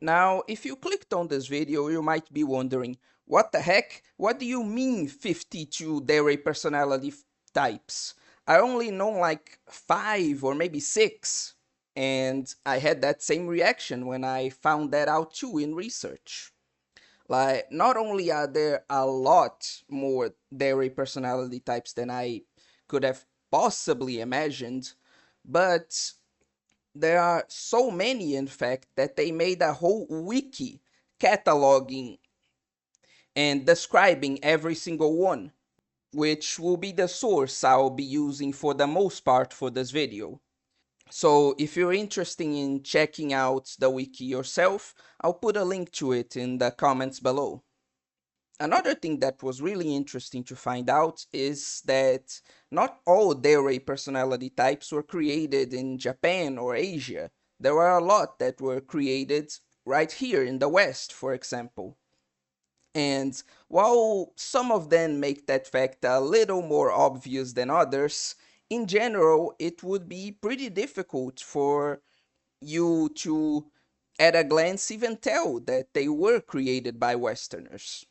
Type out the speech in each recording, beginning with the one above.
Now, if you clicked on this video, you might be wondering, what the heck? What do you mean 52 Dere personality types? I only know like 5 or maybe 6. And I had that same reaction when I found that out too in research. Like, not only are there a lot more Dere personality types than I could have possibly imagined, but there are so many, in fact, that they made a whole wiki cataloging and describing every single one, which will be the source I'll be using for the most part for this video. So if you're interested in checking out the wiki yourself, I'll put a link to it in the comments below. Another thing that was really interesting to find out is that not all Dere personality types were created in Japan or Asia. There were a lot that were created right here in the West, for example. And while some of them make that fact a little more obvious than others, in general, it would be pretty difficult for you to, at a glance, even tell that they were created by Westerners,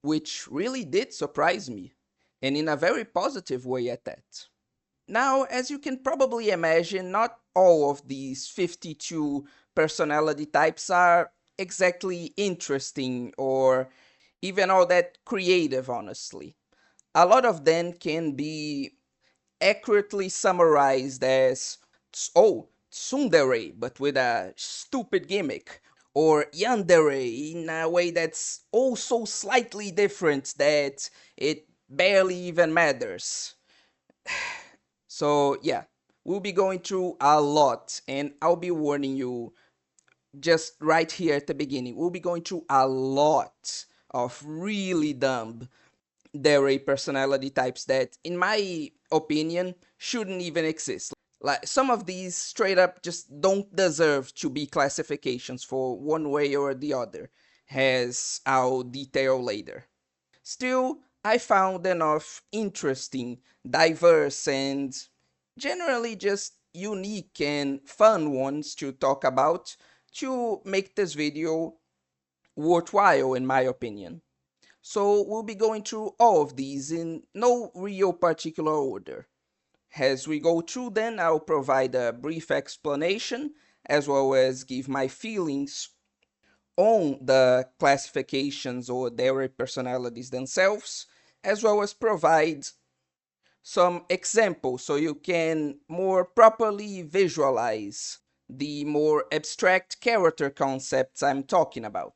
which really did surprise me, and in a very positive way at that. Now, as you can probably imagine, not all of these 52 personality types are exactly interesting or even all that creative, honestly. A lot of them can be accurately summarized as, oh, tsundere, but with a stupid gimmick, or yandere in a way that's also slightly different that it barely even matters. So yeah, we'll be going through a lot, and I'll be warning you just right here at the beginning. We'll be going through a lot of really dumb Dere personality types that, in my opinion, shouldn't even exist. Like, some of these straight up just don't deserve to be classifications for one way or the other, as I'll detail later. Still, I found enough interesting, diverse, and generally just unique and fun ones to talk about to make this video worthwhile, in my opinion. So we'll be going through all of these in no real particular order. As we go through then, I'll provide a brief explanation as well as give my feelings on the classifications or their personalities themselves, as well as provide some examples so you can more properly visualize the more abstract character concepts I'm talking about.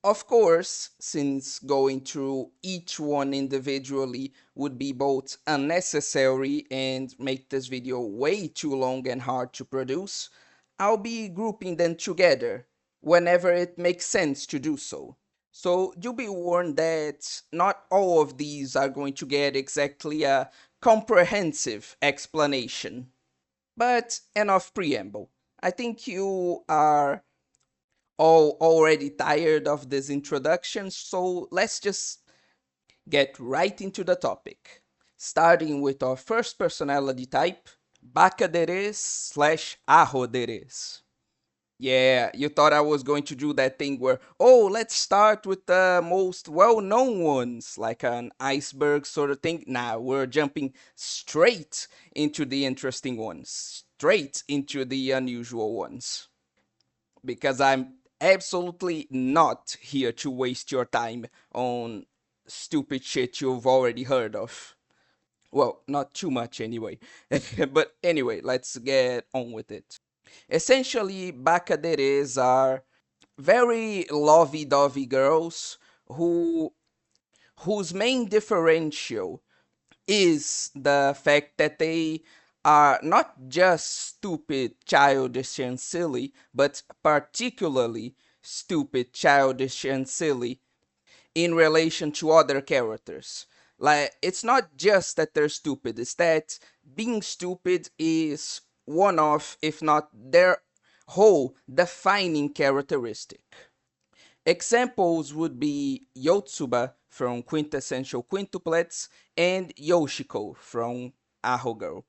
Of course, since going through each one individually would be both unnecessary and make this video way too long and hard to produce, I'll be grouping them together whenever it makes sense to do so. So you'll be warned that not all of these are going to get exactly a comprehensive explanation. But enough preamble. I think you are all already tired of this introduction, so let's just get right into the topic. Starting with our first personality type, Bakaderes slash Ahoderes. Yeah, you thought I was going to do that thing where, oh, let's start with the most well-known ones, like an iceberg sort of thing. Nah, we're jumping straight into the interesting ones, straight into the unusual ones. Because I'm absolutely not here to waste your time on stupid shit you've already heard of. Well, not too much anyway. But anyway, let's get on with it. Essentially, bacaderes are very lovey-dovey girls who whose main differential is the fact that they are not just stupid, childish, and silly, but particularly stupid, childish, and silly in relation to other characters. Like, it's not just that they're stupid, it's that being stupid is one of, if not their whole defining characteristic. Examples would be Yotsuba from Quintessential Quintuplets and Yoshiko from Aho Girl.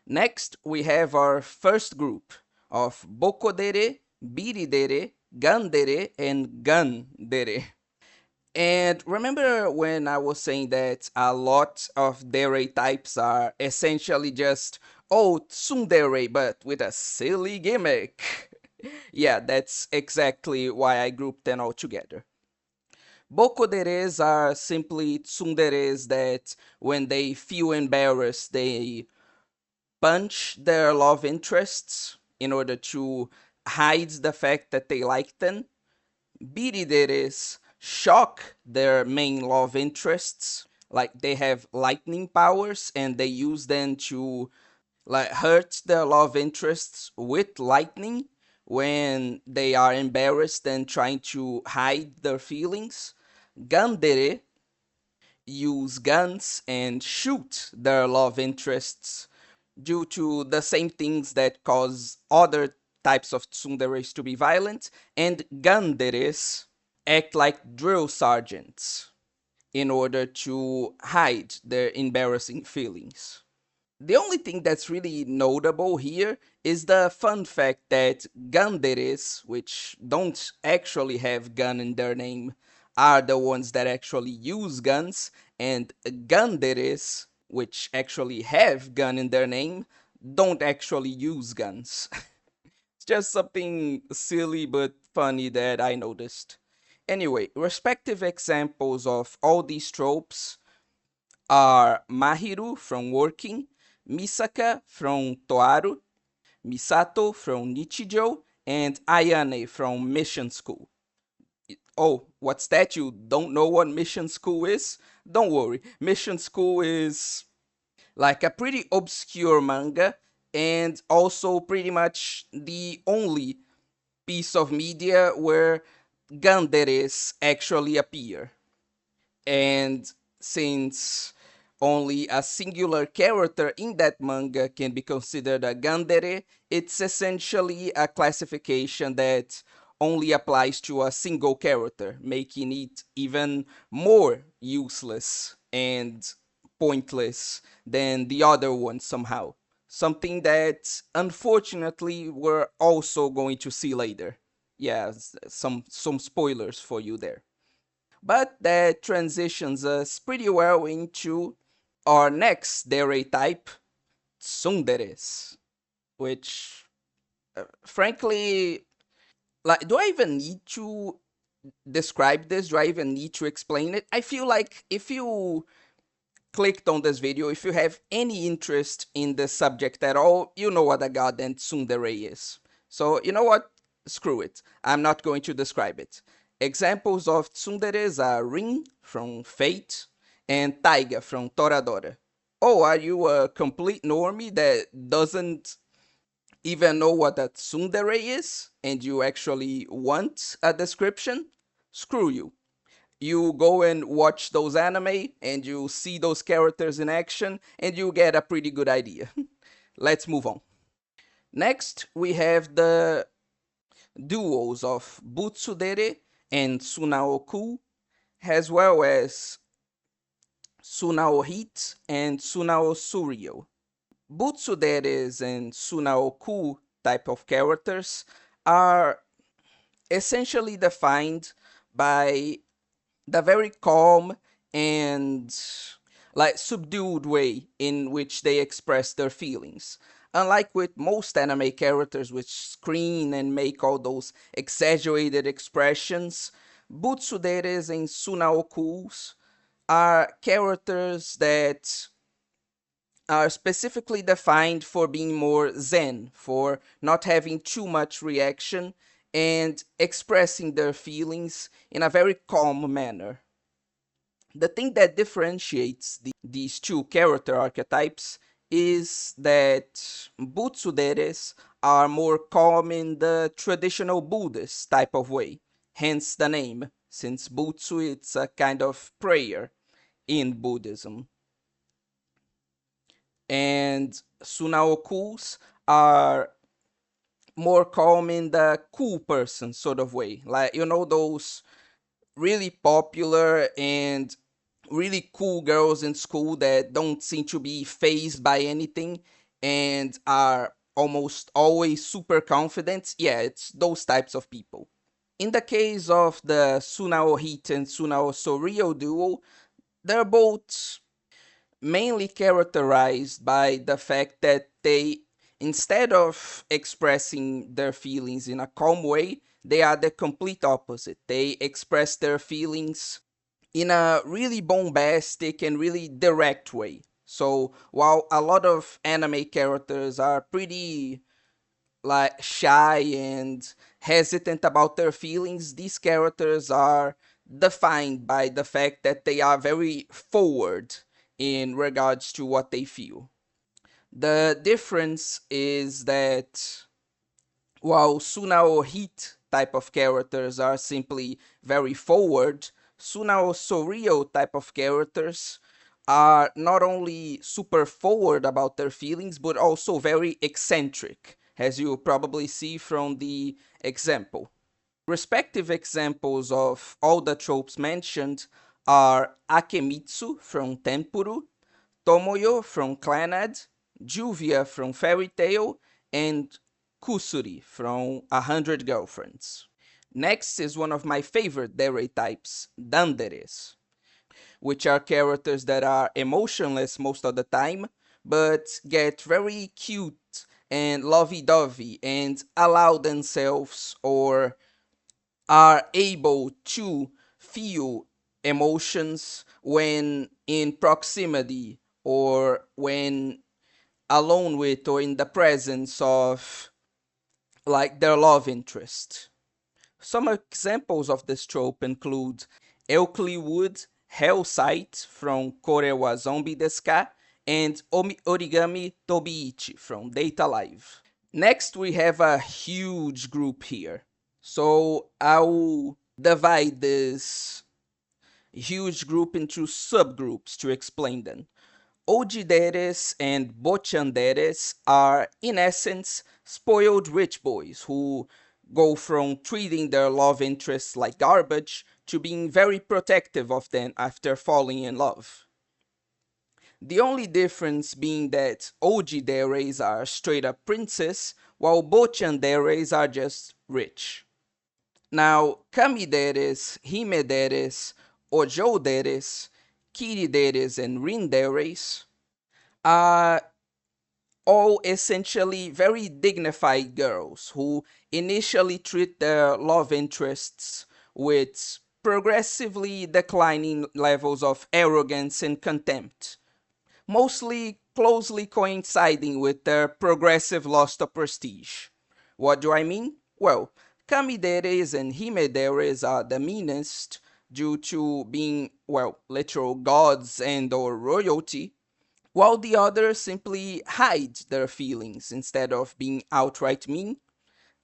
Next, we have our first group of Bokodere, Biridere, Gandere and Gandere. And remember when I was saying that a lot of Dere types are essentially just, oh, tsundere, but with a silly gimmick. Yeah, that's exactly why I grouped them all together. Bokoderes are simply tsunderes that, when they feel embarrassed, they punch their love interests in order to hide the fact that they like them. Birideres shock their main love interests, like they have lightning powers and they use them to like hurt their love interests with lightning when they are embarrassed and trying to hide their feelings. Gandere use guns and shoot their love interests due to the same things that cause other types of tsunderes to be violent, and ganderes act like drill sergeants in order to hide their embarrassing feelings. The only thing that's really notable here is the fun fact that ganderes, which don't actually have gun in their name, are the ones that actually use guns, and ganderes, which actually have gun in their name, don't actually use guns. It's just something silly but funny that I noticed. Anyway, respective examples of all these tropes are Mahiru from Working, Misaka from Toaru, Misato from Nichijou, and Ayane from Mission School. Oh, what's that? You don't know what Mission School is? Don't worry, Mission School is like a pretty obscure manga and also pretty much the only piece of media where ganderes actually appear. And since only a singular character in that manga can be considered a gandere, it's essentially a classification that only applies to a single character, making it even more useless and pointless than the other ones somehow. Something that unfortunately we're also going to see later. Yeah, some spoilers for you there. But that transitions us pretty well into our next Dere type, tsunderes, which, frankly, like, do I even need to describe this? Do I even need to explain it? I feel like if you clicked on this video, if you have any interest in the subject at all, you know what a goddamn tsundere is. So, you know what? Screw it. I'm not going to describe it. Examples of tsunderes are Rin from Fate and Taiga from Toradora. Oh, are you a complete normie that doesn't even know what a tsundere is and you actually want a description? Screw you. You go and watch those anime and you see those characters in action and you get a pretty good idea. Let's move on. Next, we have the duos of Butsudere and Sunaoku, as well as Sunaohit and Sunaosuryo. Butsuderes and Sunaoku type of characters are essentially defined by the very calm and like subdued way in which they express their feelings. Unlike with most anime characters which scream and make all those exaggerated expressions, Butsuderes and Sunaokus are characters that are specifically defined for being more zen, for not having too much reaction and expressing their feelings in a very calm manner. The thing that differentiates these two character archetypes is that Butsuderes are more calm in the traditional Buddhist type of way, hence the name, since Butsu it's a kind of prayer in Buddhism. And Sunaokus are more calm in the cool person sort of way. Like, you know, those really popular and really cool girls in school that don't seem to be phased by anything and are almost always super confident. Yeah, it's those types of people. In the case of the Sunao Heat and Sunao Sorio duo, they're both mainly characterized by the fact that they, instead of expressing their feelings in a calm way, they are the complete opposite. They express their feelings in a really bombastic and really direct way. So while a lot of anime characters are pretty like shy and hesitant about their feelings, these characters are defined by the fact that they are very forward in regards to what they feel. The difference is that while Sunao Heat type of characters are simply very forward, Sunao Sorio type of characters are not only super forward about their feelings, but also very eccentric, as you probably see from the example. Respective examples of all the tropes mentioned are Akemitsu from Tempuru, Tomoyo from Clannad, Juvia from Fairy Tail, and Kusuri from A Hundred Girlfriends. Next is one of my favorite Dere types, Danderes, which are characters that are emotionless most of the time, but get very cute and lovey-dovey and allow themselves or are able to feel emotions when in proximity or when alone with or in the presence of like their love interest. Some examples of this trope include Elkley Wood Hellsight from Kore wa Zombie desu ka and Origami Tobiichi from Data Live. Next, we have a huge group here. So I'll divide this huge group into subgroups to explain them. Ojideres and Bochanderes are, in essence, spoiled rich boys who go from treating their love interests like garbage to being very protective of them after falling in love. The only difference being that Ojideres are straight up princes, while Bochanderes are just rich. Now, Kamideres, Himederes, Ojoderes, Kirideres, and Rinderes are all essentially very dignified girls who initially treat their love interests with progressively declining levels of arrogance and contempt, mostly closely coinciding with their progressive loss of prestige. What do I mean? Well, Kamideres and Himederes are the meanest due to being, well, literal gods and or royalty, while the others simply hide their feelings instead of being outright mean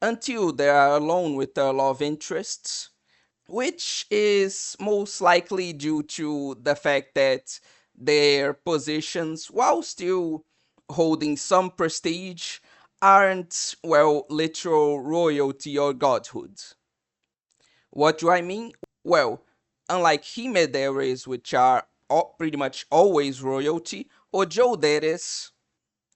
until they are alone with their love interests, which is most likely due to the fact that their positions, while still holding some prestige, aren't, well, literal royalty or godhood. What do I mean? Well, unlike Himederes, which are pretty much always royalty, or Joderes,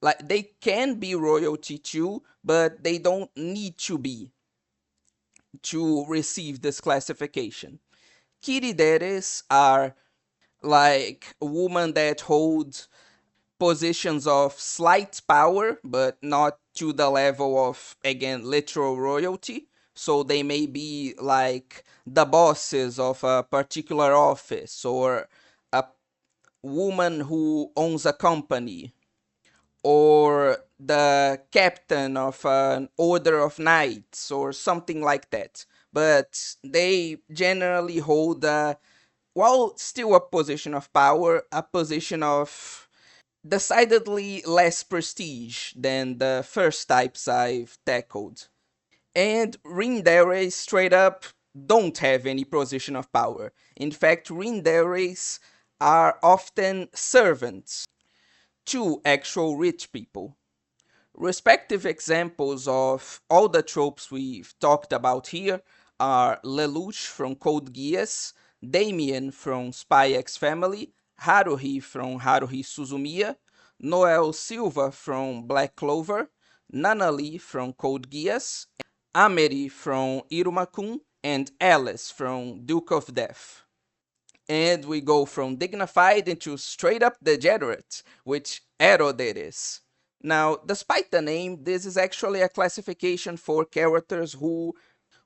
like they can be royalty too, but they don't need to be to receive this classification. Kirideres are like women that hold positions of slight power, but not to the level of, again, literal royalty. So they may be like the bosses of a particular office or a woman who owns a company or the captain of an order of knights or something like that. But they generally hold a, while still a position of power, a position of decidedly less prestige than the first types I've tackled. And Rinderes straight up don't have any position of power. In fact, Rinderes are often servants to actual rich people. Respective examples of all the tropes we've talked about here are Lelouch from Code Geass, Damien from Spy X Family, Haruhi from Haruhi Suzumiya, Noel Silva from Black Clover, Nanali from Code Geass, Ameri from Irumakun, and Alice from Duke of Death. And we go from dignified into straight up degenerate, which Eroded is. Now, despite the name, this is actually a classification for characters who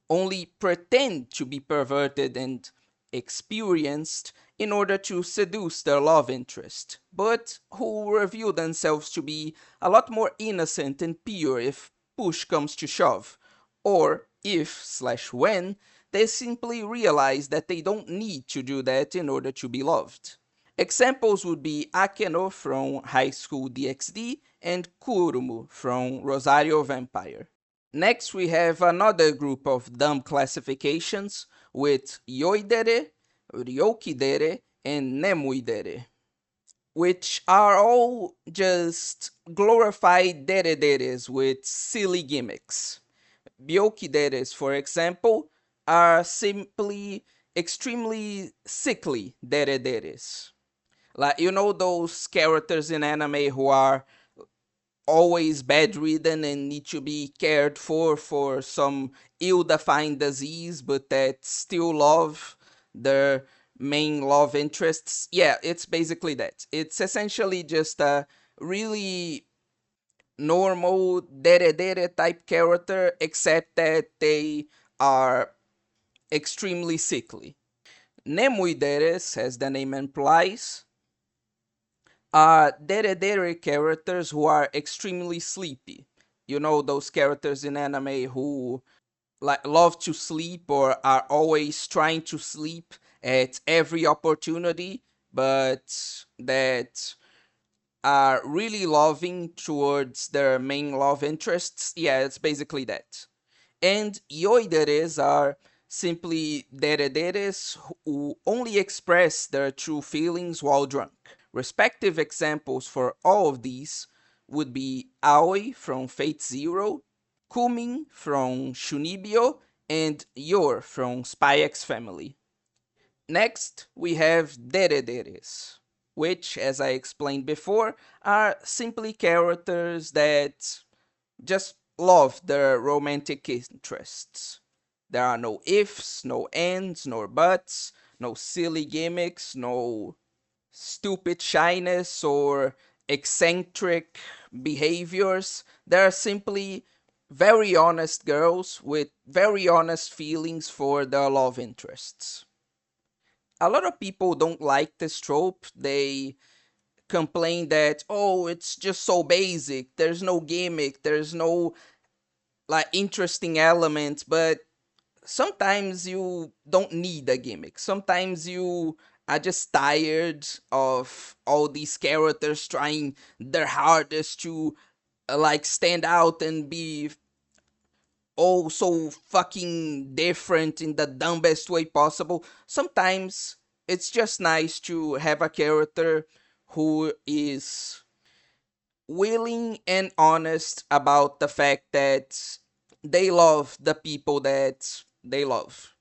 only pretend to be perverted and experienced in order to seduce their love interest, but who reveal themselves to be a lot more innocent and pure if push comes to shove, or if slash when they simply realize that they don't need to do that in order to be loved. Examples would be Akeno from High School DxD and Kurumu from Rosario Vampire. Next, we have another group of dumb classifications with Yoidere, Ryokidere, and Nemuidere, which are all just glorified derederes with silly gimmicks. Byokideres, for example, are simply extremely sickly derederes. Like, you know those characters in anime who are always bedridden and need to be cared for some ill-defined disease, but that still love their main love interests. Yeah, it's basically that. It's essentially just a really normal dere dere type character, except that they are extremely sickly. Nemuideres, as the name implies, Dere characters who are extremely sleepy. You know those characters in anime who like love to sleep or are always trying to sleep at every opportunity, but that are really loving towards their main love interests. Yeah, it's basically that. And yoideres are simply derederes who only express their true feelings while drunk. Respective examples for all of these would be Aoi from Fate Zero, Kumin from Shunibyo, and Yor from Spy X Family. Next, we have derederes, which, as I explained before, are simply characters that just love their romantic interests. There are no ifs, no ands, no buts, no silly gimmicks, no stupid shyness or eccentric behaviors. They're simply very honest girls with very honest feelings for their love interests. A lot of people don't like this trope. They complain that, oh, it's just so basic, there's no gimmick, there's no like interesting element, but sometimes you don't need a gimmick. Sometimes you are just tired of all these characters trying their hardest to like stand out and be oh so fucking different in the dumbest way possible. Sometimes it's just nice to have a character who is willing and honest about the fact that they love the people that they love.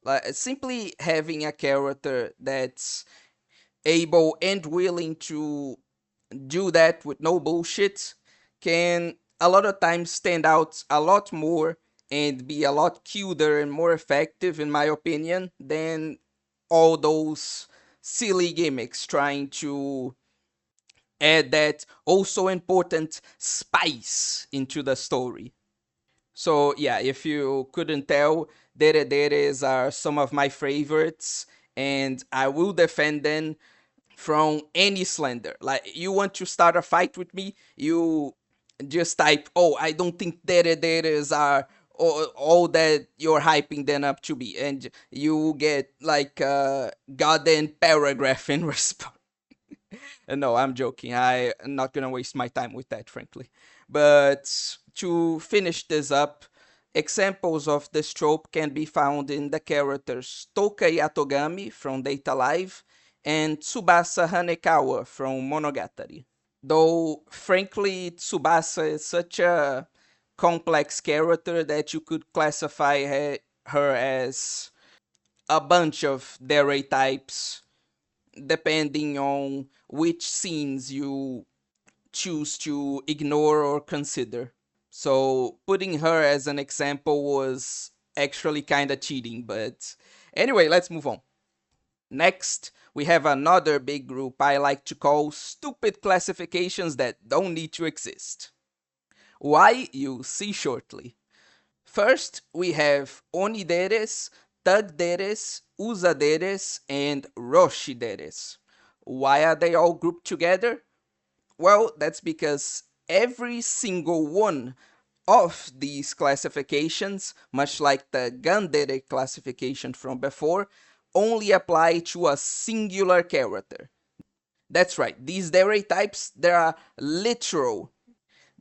Like simply having a character that's able and willing to do that with no bullshit can a lot of times stand out a lot more and be a lot cuter and more effective, in my opinion, than all those silly gimmicks trying to add that also important spice into the story. So yeah, if you couldn't tell, Deres are some of my favorites, and I will defend them from any slander. Like you want to start a fight with me, you just type, "Oh, I don't think Deres are all that you're hyping them up to be," and you get like a goddamn paragraph in response. No, I'm joking. I'm not gonna waste my time with that, frankly. But to finish this up, examples of this trope can be found in the characters Toka Yatogami from Data Live and Tsubasa Hanekawa from Monogatari. Though, frankly, Tsubasa is such a complex character that you could classify her as a bunch of Dere types depending on which scenes you choose to ignore or consider. So putting her as an example was actually kind of cheating, but anyway, let's move on. Next, we have another big group I like to call stupid classifications that don't need to exist. Why? You'll see shortly. First, we have Onideres, Tagderes, Usaderes, and Roshideres. Why are they all grouped together? Well, that's because every single one of these classifications, much like the Gandere classification from before, only apply to a singular character. That's right, these Dere types, they are literal,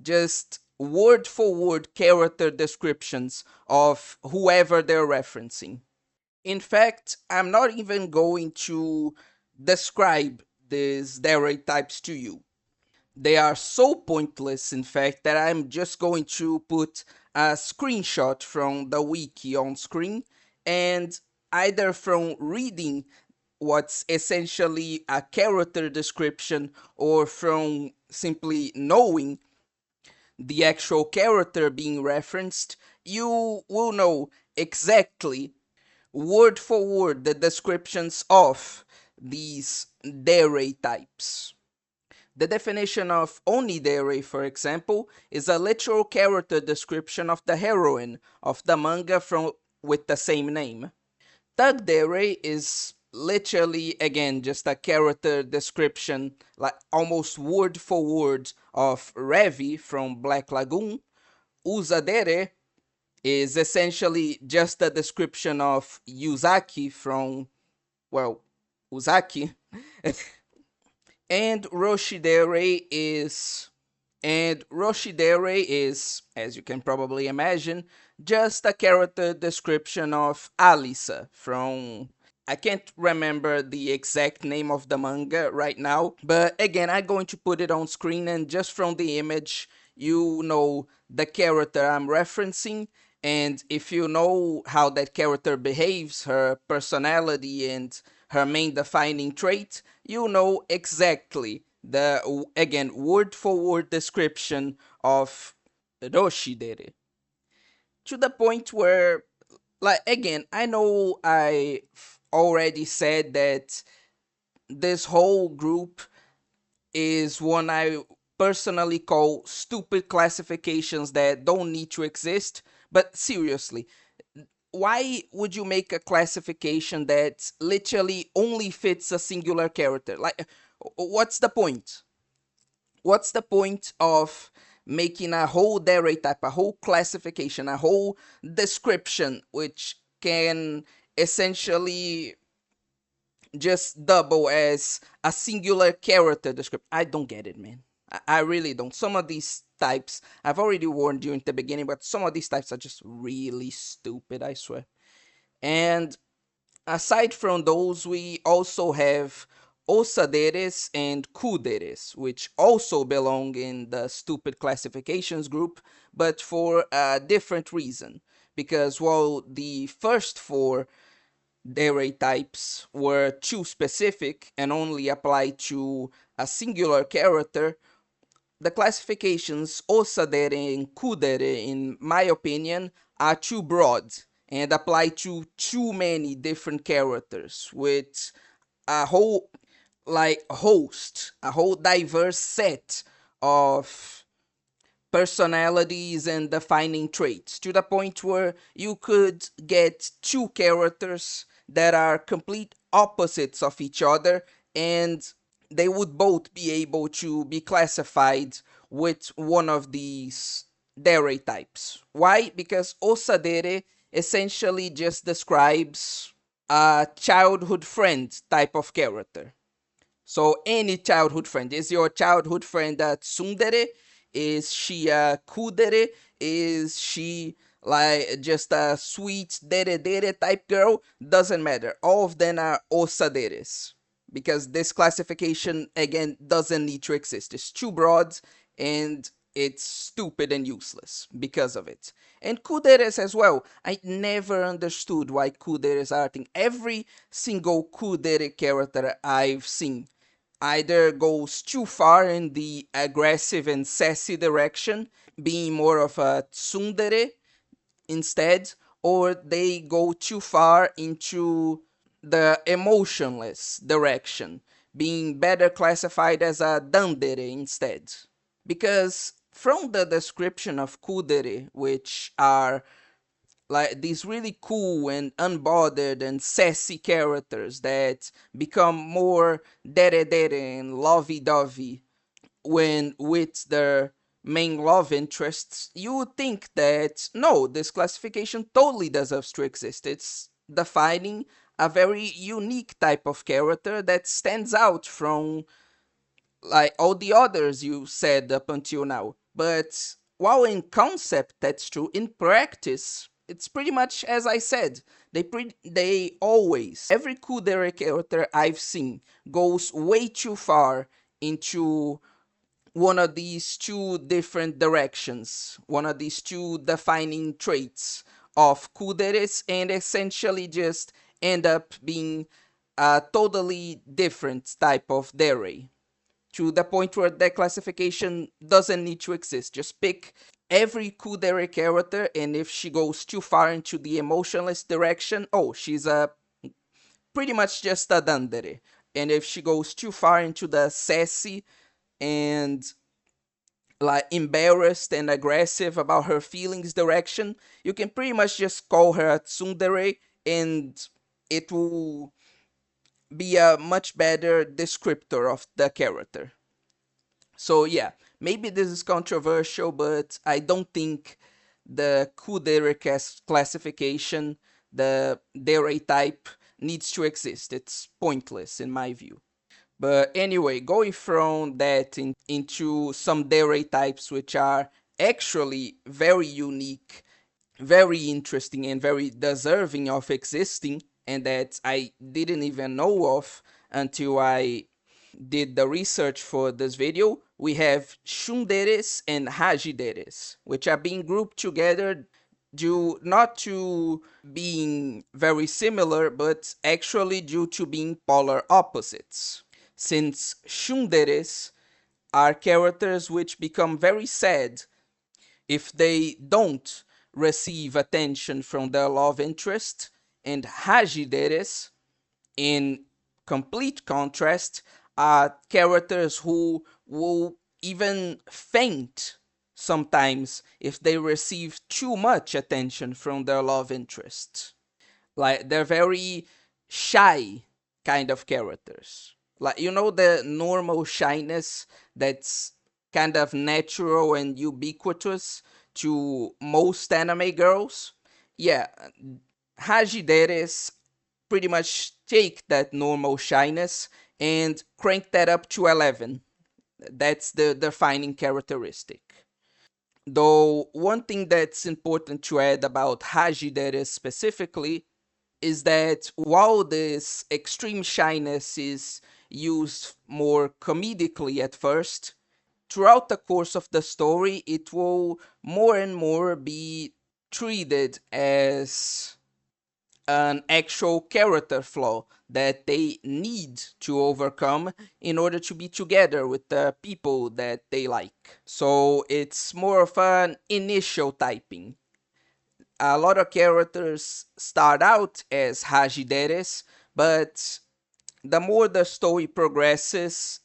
just word for word character descriptions of whoever they're referencing. In fact, I'm not even going to describe these Dere types to you. They are so pointless, in fact, that I'm just going to put a screenshot from the wiki on screen, and either from reading what's essentially a character description or from simply knowing the actual character being referenced, you will know exactly, word for word, the descriptions of these Dere types. The definition of Onidere, for example, is a literal character description of the heroine of the manga from with the same name. Tagdere is literally, again, just a character description, like almost word for word, of Revi from Black Lagoon. Usadere is essentially just a description of Yuzaki from, well, Uzaki. And Roshidere is, as you can probably imagine, just a character description of Alisa from, I can't remember the exact name of the manga right now, but again, I'm going to put it on screen, and just from the image, you know the character I'm referencing. And if you know how that character behaves, her personality, and her main defining trait, you know exactly the, again, word for word description of Roshidere. To the point where, like, again, I know I already said that this whole group is one I personally call stupid classifications that don't need to exist. But seriously, why would you make a classification that literally only fits a singular character? Like, what's the point? What's the point of making a whole Dere type, a whole classification, a whole description, which can essentially just double as a singular character description? I don't get it, man. I really don't. Some of these types, I've already warned you in the beginning, but some of these types are just really stupid, I swear. And aside from those, we also have osaderes and kuderes, which also belong in the stupid classifications group, but for a different reason. Because while the first four Dere types were too specific and only apply to a singular character, the classifications osadere and kudere, in my opinion, are too broad and apply to too many different characters with a whole, like, host, a whole diverse set of personalities and defining traits, to the point where you could get two characters that are complete opposites of each other, and they would both be able to be classified with one of these Dere types. Why? Because Osadere essentially just describes a childhood friend type of character. So any childhood friend. Is your childhood friend a tsundere? Is she a kudere? Is she like just a sweet dere dere type girl? Doesn't matter. All of them are osaderes. Because this classification, again, doesn't need to exist. It's too broad and it's stupid and useless because of it. And kuderes as well. I never understood why kuderes are a thing. Every single kudere character I've seen either goes too far in the aggressive and sassy direction, being more of a tsundere instead, or they go too far into the emotionless direction, being better classified as a dandere instead. Because from the description of kudere, which are like these really cool and unbothered and sassy characters that become more dere dere and lovey dovey when with their main love interests, you would think that no, this classification totally deserves to exist. It's defining a very unique type of character that stands out from like all the others you said up until now. But while in concept that's true, in practice it's pretty much as I said. They always every Kudere character I've seen goes way too far into one of these two different directions, one of these two defining traits of kuderes, and essentially just end up being a totally different type of dere, to the point where that classification doesn't need to exist. Just pick every kudere character, and if she goes too far into the emotionless direction, oh, she's a pretty much just a dandere. And if she goes too far into the sassy and like embarrassed and aggressive about her feelings direction, you can pretty much just call her a tsundere, and it will be a much better descriptor of the character. So yeah, maybe this is controversial, but I don't think the kudere classification, the dere type, needs to exist. It's pointless in my view. But anyway, going from that into some dere types which are actually very unique, very interesting, and very deserving of existing, and that I didn't even know of until I did the research for this video, we have shunderes and hajideres, which are being grouped together due not to being very similar, but actually due to being polar opposites. Since shunderes are characters which become very sad if they don't receive attention from their love interest, and hajideres, in complete contrast, are characters who will even faint sometimes if they receive too much attention from their love interest. Like they're very shy kind of characters. Like you know the normal shyness that's kind of natural and ubiquitous to most anime girls. Yeah, Hajideres pretty much take that normal shyness and crank that up to 11. That's the defining characteristic. Though one thing that's important to add about Hajideres specifically is that while this extreme shyness is used more comedically at first, throughout the course of the story, it will more and more be treated as an actual character flaw that they need to overcome in order to be together with the people that they like. So it's more of an initial typing. A lot of characters start out as Hajideres, but the more the story progresses,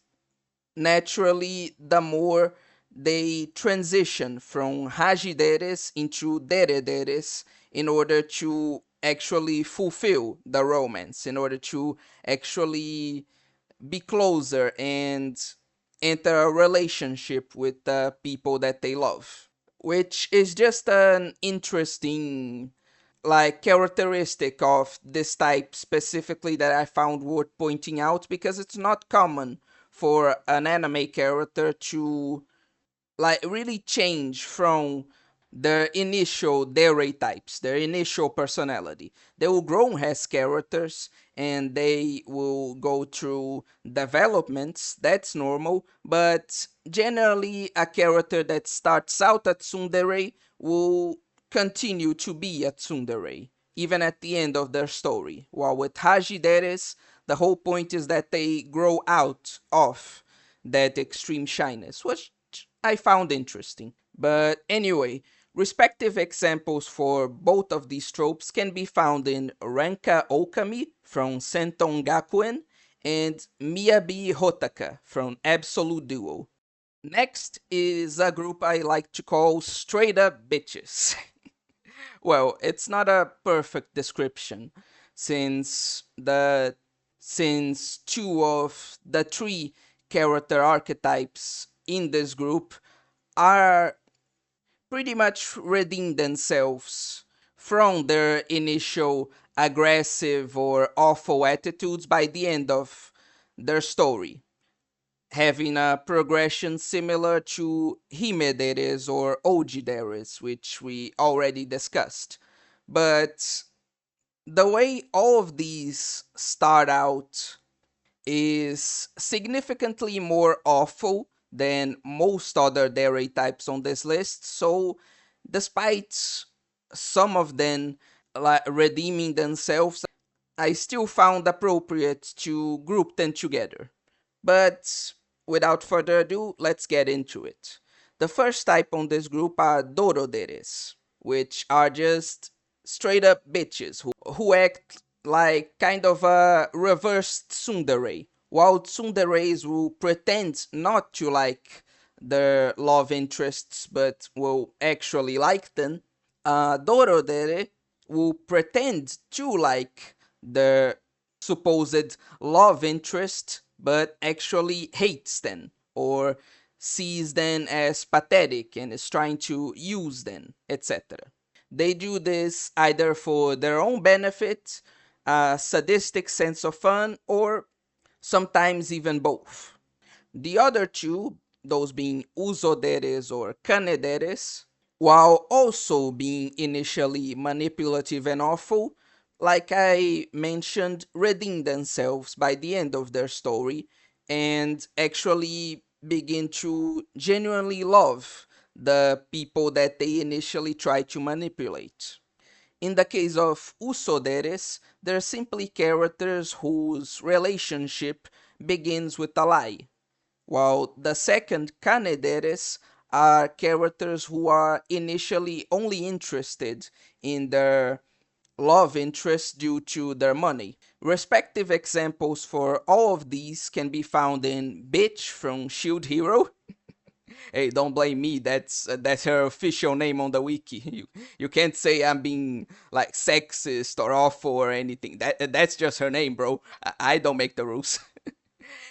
naturally, the more they transition from Hajideres into Derederes in order to actually fulfill the romance, in order to actually be closer and enter a relationship with the people that they love. Which is just an interesting like characteristic of this type specifically that I found worth pointing out, because it's not common for an anime character to like really change from their initial dere types, their initial personality. They will grow as characters and they will go through developments, that's normal, but generally a character that starts out at tsundere will continue to be a tsundere even at the end of their story. While with hajideres, the whole point is that they grow out of that extreme shyness, which I found interesting. But anyway, Respective examples for both of these tropes can be found in Ranka Okami from Senton Gakuen and Miyabi Hotaka from Absolute Duo. Next is a group I like to call straight up bitches. Well, it's not a perfect description since two of the three character archetypes in this group are pretty much redeem themselves from their initial aggressive or awful attitudes by the end of their story, having a progression similar to Himedere's or Ojidere's, which we already discussed. But the way all of these start out is significantly more awful than most other Dere types on this list. So, despite some of them redeeming themselves, I still found appropriate to group them together. But without further ado, let's get into it. The first type on this group are Doroderes, which are just straight up bitches who act like kind of a reversed tsundere, while tsunderes will pretend not to like their love interests but will actually like them. Dorodere will pretend to like their supposed love interest but actually hates them or sees them as pathetic and is trying to use them, etc. They do this either for their own benefit, a sadistic sense of fun, or sometimes even both. The other two, those being usoderes or kanederes, while also being initially manipulative and awful, like I mentioned, redeem themselves by the end of their story and actually begin to genuinely love the people that they initially try to manipulate. In the case of Usoderes, they're simply characters whose relationship begins with a lie, while the second Kanederes are characters who are initially only interested in their love interest due to their money. Respective examples for all of these can be found in Bitch from Shield Hero. Hey, don't blame me. That's her official name on the wiki. You can't say I'm being like sexist or awful or anything. That's just her name, bro. I don't make the rules.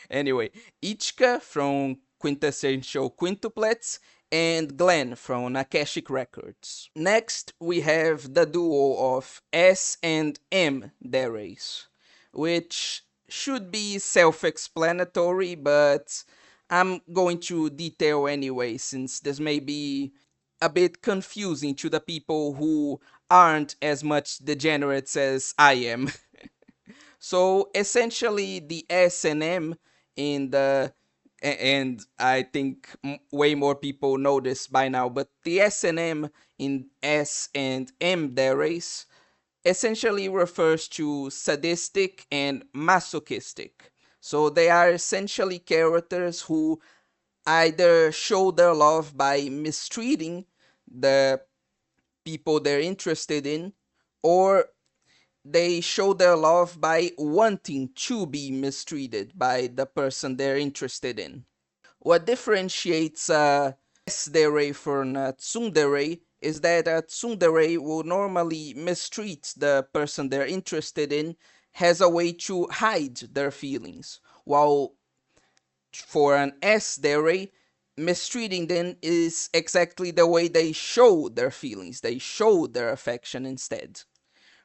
Anyway, Ichika from Quintessential Quintuplets and Glenn from Akashic Records. Next, we have the duo of S and M Deres, which should be self-explanatory, but I'm going to detail anyway, since this may be a bit confusing to the people who aren't as much degenerates as I am. So essentially, the S and M in the and I think way more people know this by now, but the S and M in S and M deres essentially refers to sadistic and masochistic. So they are essentially characters who either show their love by mistreating the people they're interested in, or they show their love by wanting to be mistreated by the person they're interested in. What differentiates S-dere from a tsundere is that a tsundere will normally mistreat the person they're interested in, has a way to hide their feelings, while for an S-dere, mistreating them is exactly the way they show their feelings, they show their affection instead.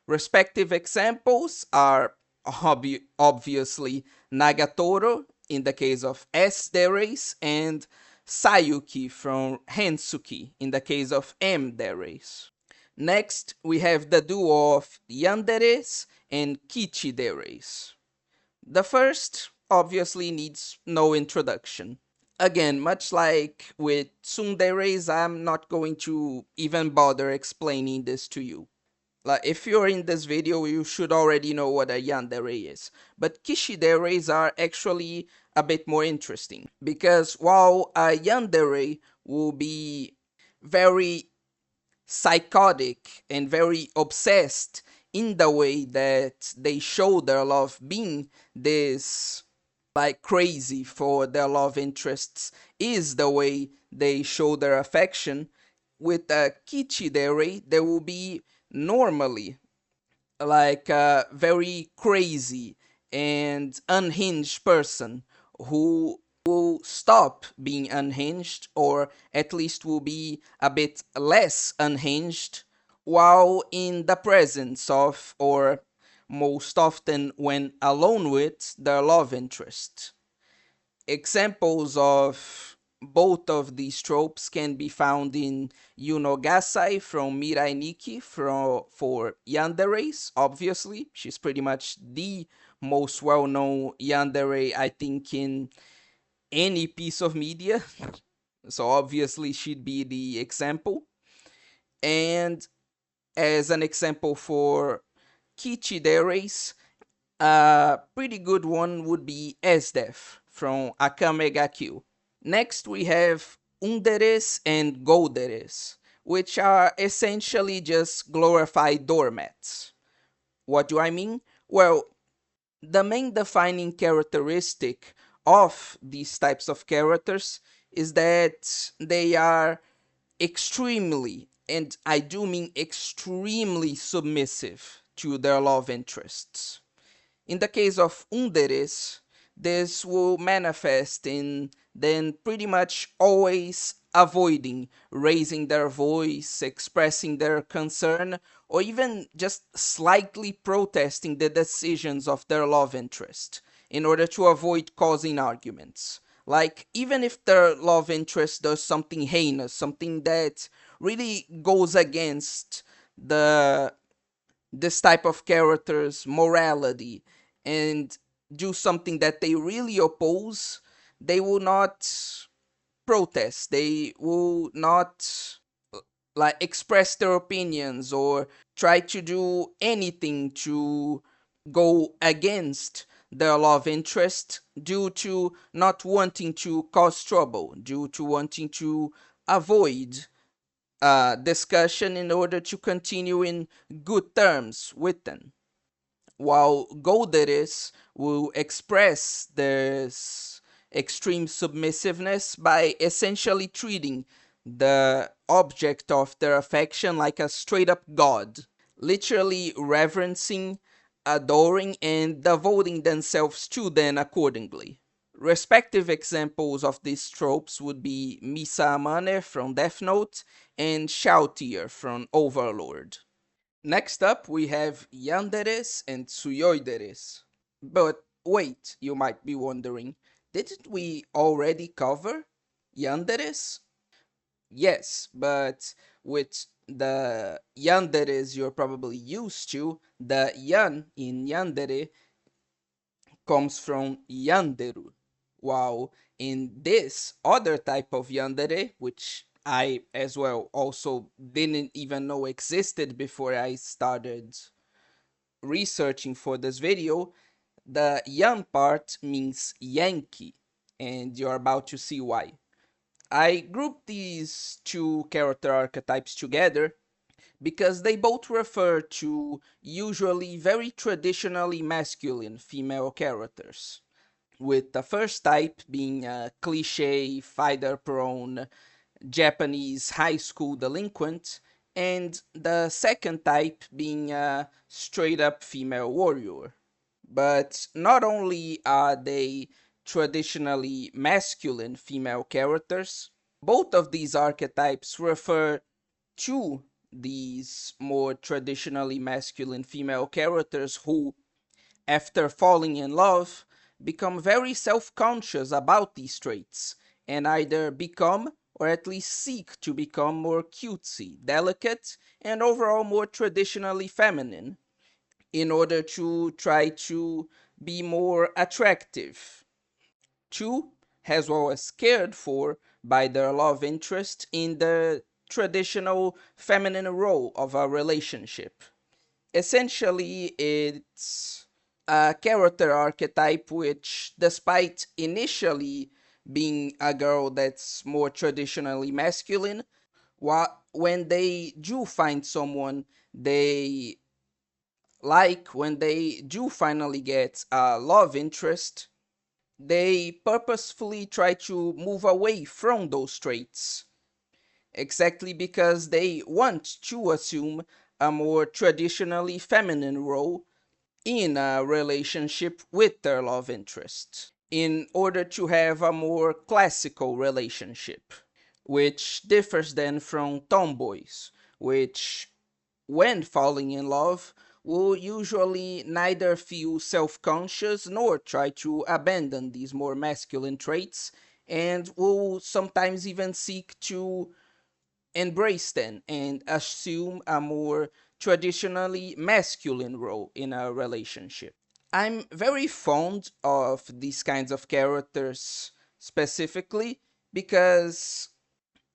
Respective examples are obviously Nagatoro in the case of S-deres and Sayuki from Hensuki in the case of M-deres. Next, we have the duo of Yanderes and Kichideres. The first obviously needs no introduction. Again, much like with Tsunderes, I'm not going to even bother explaining this to you. Like, if you're in this video, you should already know what a yandere is. But kishideres are actually a bit more interesting. Because while a yandere will be very psychotic and very obsessed in the way that they show their love, being this like crazy for their love interests is the way they show their affection. With a Kichidere, there will be normally like a very crazy and unhinged person who will stop being unhinged, or at least will be a bit less unhinged while in the presence of, or most often when alone with, their love interest. Examples of both of these tropes can be found in Yunogasai from Mirai Nikki for yanderes, obviously. She's pretty much the most well-known yandere, I think, in any piece of media. So obviously she'd be the example. And as an example for Kichideres, a pretty good one would be Esdef from Akame ga Kill. Next we have underes and golderes, which are essentially just glorified doormats. What do I mean? Well, the main defining characteristic of these types of characters is that they are extremely, and I do mean extremely, submissive to their love interests. In the case of underes, this will manifest in then pretty much always avoiding raising their voice, expressing their concern, or even just slightly protesting the decisions of their love interest in order to avoid causing arguments. Like, even if their love interest does something heinous, something that really goes against the this type of character's morality and do something that they really oppose, they will not protest. They will not like express their opinions or try to do anything to go against their love interest due to not wanting to cause trouble, due to wanting to avoid discussion in order to continue in good terms with them. While Golderis will express this extreme submissiveness by essentially treating the object of their affection like a straight up god, literally reverencing, adoring, and devoting themselves to them accordingly. Respective examples of these tropes would be Misa Amane from Death Note and Shoutier from Overlord. Next up, we have yanderes and tsuyoideres. But wait, you might be wondering, didn't we already cover yanderes? Yes, but with the yanderes you're probably used to, the yan in yandere comes from yanderu, while in this other type of yandere, which I as well also didn't even know existed before I started researching for this video, the yan part means Yankee, and you're about to see why. I grouped these two character archetypes together because they both refer to usually very traditionally masculine female characters, with the first type being a cliche, fighter prone Japanese high school delinquent, and the second type being a straight up female warrior. But not only are they traditionally masculine female characters, both of these archetypes refer to these more traditionally masculine female characters who, after falling in love, become very self conscious about these traits and either become or at least seek to become more cutesy, delicate, and overall more traditionally feminine in order to try to be more attractive to, as well as cared for by their love interest in the traditional feminine role of a relationship. Essentially, it's a character archetype which, despite initially being a girl that's more traditionally masculine, When they do find someone they like, when they do finally get a love interest, they purposefully try to move away from those traits, exactly because they want to assume a more traditionally feminine role in a relationship with their love interest, in order to have a more classical relationship, which differs then from tomboys, which, when falling in love, will usually neither feel self conscious nor try to abandon these more masculine traits, and will sometimes even seek to embrace them and assume a more traditionally masculine role in a relationship. I'm very fond of these kinds of characters specifically because,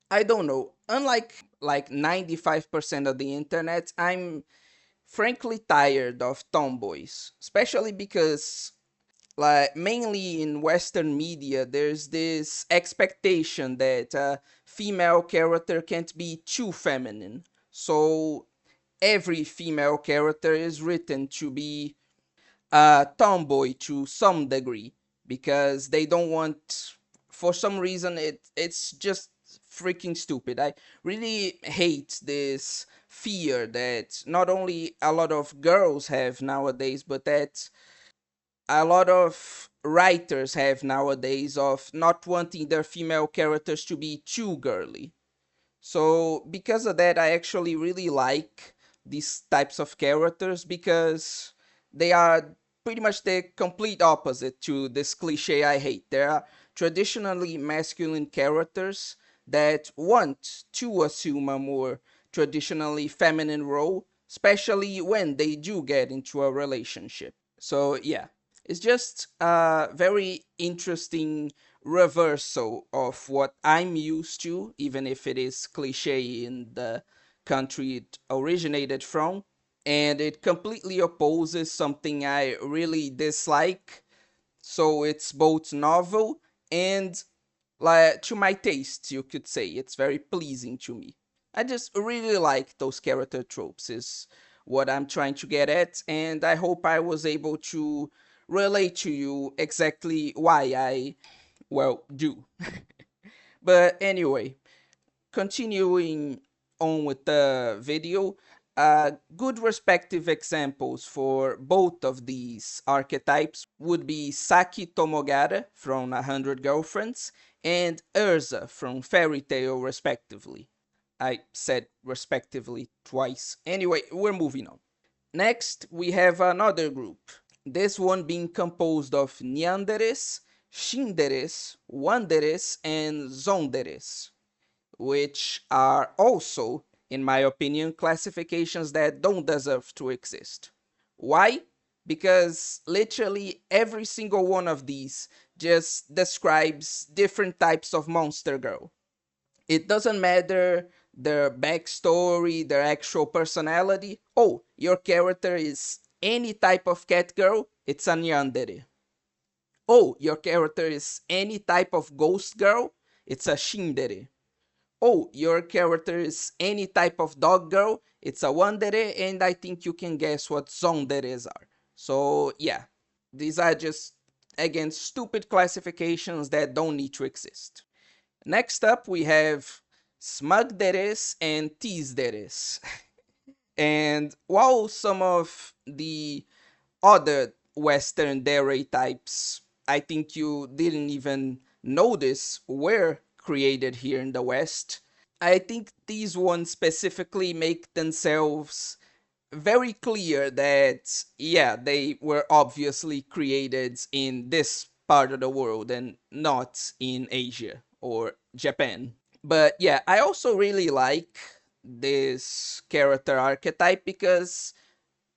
I don't know, unlike like 95% of the internet, I'm frankly tired of tomboys, especially because, like, mainly in western media there's this expectation that a female character can't be too feminine. So every female character is written to be a tomboy to some degree, because they don't want, for some reason, it's just freaking stupid. I really hate this fear that not only a lot of girls have nowadays, but that a lot of writers have nowadays, of not wanting their female characters to be too girly. So because of that, I actually really like these types of characters, because they are pretty much the complete opposite to this cliche I hate. They are traditionally masculine characters that want to assume a more traditionally feminine role, especially when they do get into a relationship. So yeah, it's just a very interesting reversal of what I'm used to, even if it is cliche in the country it originated from. And it completely opposes something I really dislike. So it's both novel and, like, to my taste, you could say. It's very pleasing to me. I just really like those character tropes, is what I'm trying to get at, and I hope I was able to relate to you exactly why I, well, do. But anyway, continuing on with the video, good respective examples for both of these archetypes would be Saki Tomogara from 100 Girlfriends and Urza from Fairy Tail, respectively. I said respectively twice. Anyway, we're moving on. Next, we have another group. This one being composed of Nyanderes, Shinderes, Wanderes, and Zonderes, which are also, in my opinion, classifications that don't deserve to exist. Why? Because literally every single one of these just describes different types of monster girl. It doesn't matter their backstory, their actual personality. Oh, your character is any type of cat girl, it's a Nyandere. Oh, your character is any type of ghost girl, it's a Shindere. Oh, your character is any type of dog girl, it's a Wandere, and I think you can guess what Zonderes are. So, yeah, these are just, again, stupid classifications that don't need to exist. Next up, we have Smugderes and Teasderes. And while some of the other Western Dere types, I think you didn't even notice, were created here in the West, I think these ones specifically make themselves very clear that, yeah, they were obviously created in this part of the world and not in Asia or Japan. But yeah, I also really like this character archetype because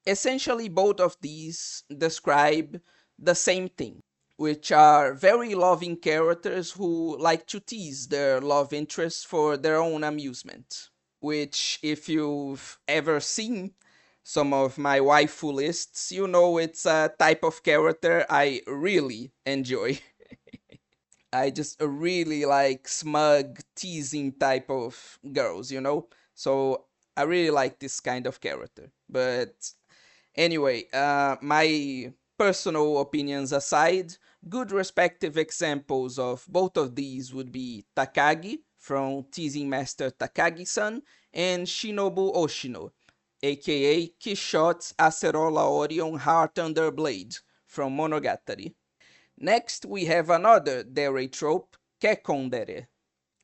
essentially both of these describe the same thing, which are very loving characters who like to tease their love interests for their own amusement. Which, if you've ever seen some of my waifu lists, you know it's a type of character I really enjoy. I just really like smug, teasing type of girls, you know? So I really like this kind of character. But anyway, my personal opinions aside, good respective examples of both of these would be Takagi from Teasing Master Takagi-san and Shinobu Oshino, aka Quixote's Acerola Orion Heart Under Blade from Monogatari. Next, we have another Dere trope, Dere,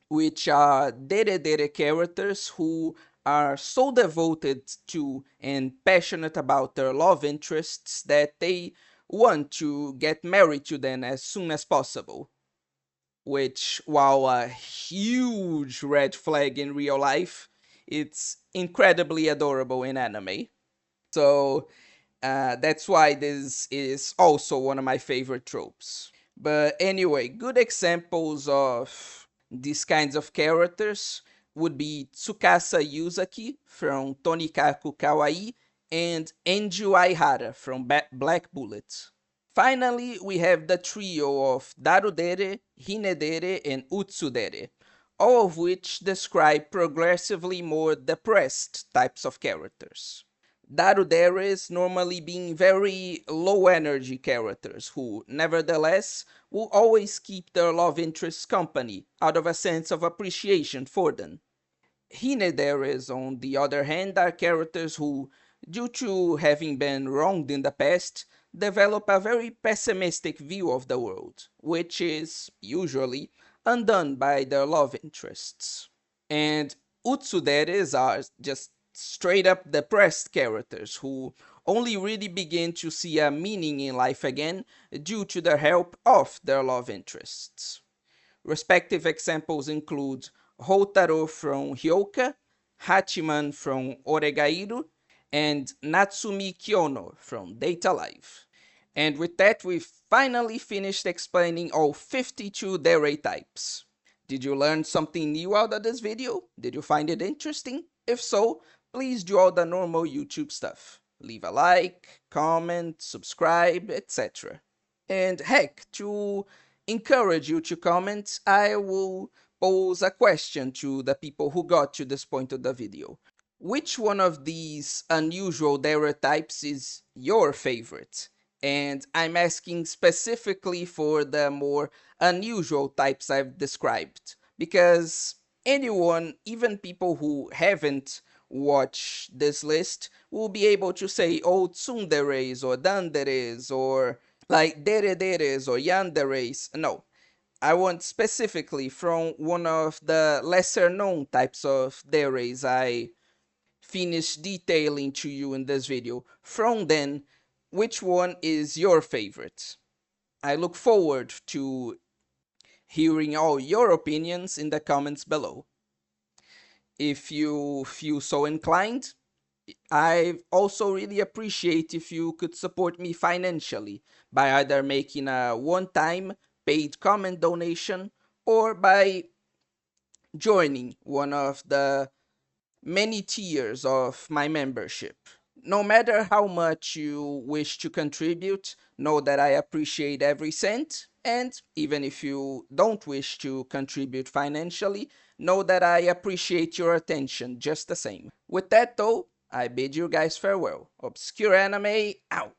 which are Dere characters who are so devoted to and passionate about their love interests that they want to get married to them as soon as possible. Which, while a huge red flag in real life, it's incredibly adorable in anime. So that's why this is also one of my favorite tropes. But anyway, good examples of these kinds of characters would be Tsukasa Yuzaki from Tonikaku Kawaii and Enju Aihara from Black Bullet. Finally, we have the trio of Darudere, Hinedere, and Utsudere, all of which describe progressively more depressed types of characters. Daruderes normally being very low energy characters who, nevertheless, will always keep their love interests company out of a sense of appreciation for them. Hinederes, on the other hand, are characters who, due to having been wronged in the past, develop a very pessimistic view of the world, which is, usually, undone by their love interests. And Utsuderes are just straight up depressed characters who only really begin to see a meaning in life again due to the help of their love interests. Respective examples include Houtaro from Hyoka, Hachiman from Oregairu, and Natsumi Kyono from Data Live. And with that, we've finally finished explaining all 52 Dere types. Did you learn something new out of this video? Did you find it interesting? If so, please do all the normal YouTube stuff. Leave a like, comment, subscribe, etc. And heck, to encourage you to comment, I will pose a question to the people who got to this point of the video. Which one of these unusual Dere types is your favorite? And I'm asking specifically for the more unusual types I've described, because anyone, even people who haven't watched this list, will be able to say, oh, tsunderes or danderes or like Deres or yanderes. No, I want specifically from one of the lesser known types of Deres I finished detailing to you in this video. From then, which one is your favorite? I look forward to hearing all your opinions in the comments below. If you feel so inclined, I also really appreciate if you could support me financially by either making a one-time paid comment donation or by joining one of the many tiers of my membership. No matter how much you wish to contribute, know that I appreciate every cent, and even if you don't wish to contribute financially, know that I appreciate your attention just the same. With that though, I bid you guys farewell. Obscure Anime out!